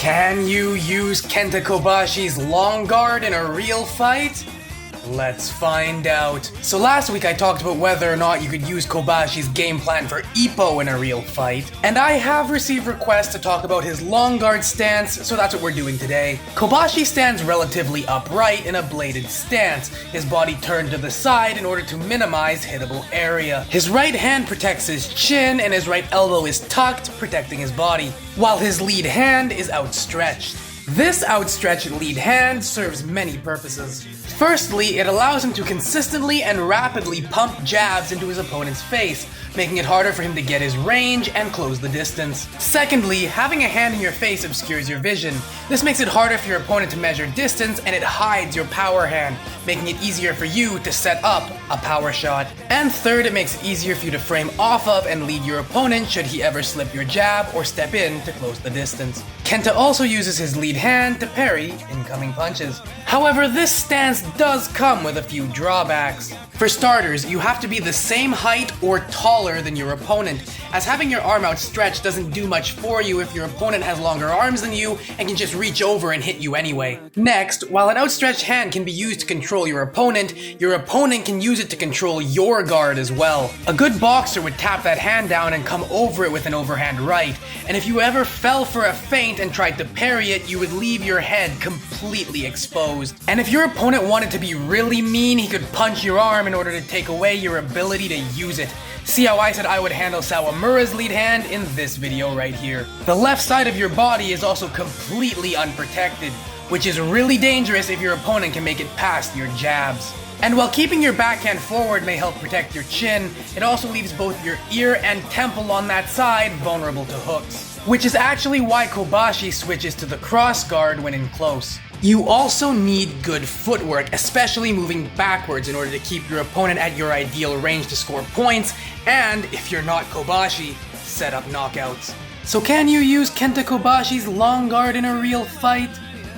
Can you use Kenta Kobashi's long guard in a real fight? Let's find out. So last week I talked about whether or not you could use Kobashi's game plan for Ippo in a real fight, and I have received requests to talk about his long guard stance, so that's what we're doing today. Kobashi stands relatively upright in a bladed stance, his body turned to the side in order to minimize hittable area. His right hand protects his chin and his right elbow is tucked, protecting his body, while his lead hand is outstretched. This outstretched lead hand serves many purposes. Firstly, it allows him to consistently and rapidly pump jabs into his opponent's face, making it harder for him to get his range and close the distance. Secondly, having a hand in your face obscures your vision. This makes it harder for your opponent to measure distance, and it hides your power hand, making it easier for you to set up a power shot. And third, it makes it easier for you to frame off of and lead your opponent should he ever slip your jab or step in to close the distance. Kenta also uses his lead hand to parry incoming punches. However, this stance does come with a few drawbacks. For starters, you have to be the same height or taller than your opponent, as having your arm outstretched doesn't do much for you if your opponent has longer arms than you and can just reach over and hit you anyway. Next, while an outstretched hand can be used to control your opponent can use it to control your guard as well. A good boxer would tap that hand down and come over it with an overhand right, and if you ever fell for a feint and tried to parry it, you would leave your head completely exposed. And if your opponent wanted to be really mean, he could punch your arm in order to take away your ability to use it. See how I said I would handle Sawamura's lead hand in this video right here. The left side of your body is also completely unprotected, which is really dangerous if your opponent can make it past your jabs. And while keeping your backhand forward may help protect your chin, it also leaves both your ear and temple on that side vulnerable to hooks, which is actually why Kobashi switches to the cross guard when in close. You also need good footwork, especially moving backwards in order to keep your opponent at your ideal range to score points, and if you're not Kobashi, set up knockouts. So can you use Kenta Kobashi's long guard in a real fight?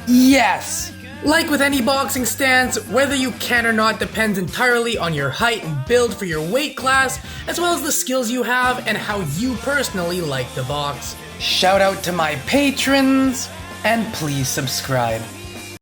Yes! Like with any boxing stance, whether you can or not depends entirely on your height and build for your weight class, as well as the skills you have and how you personally like to box. Shout out to my patrons, and please subscribe.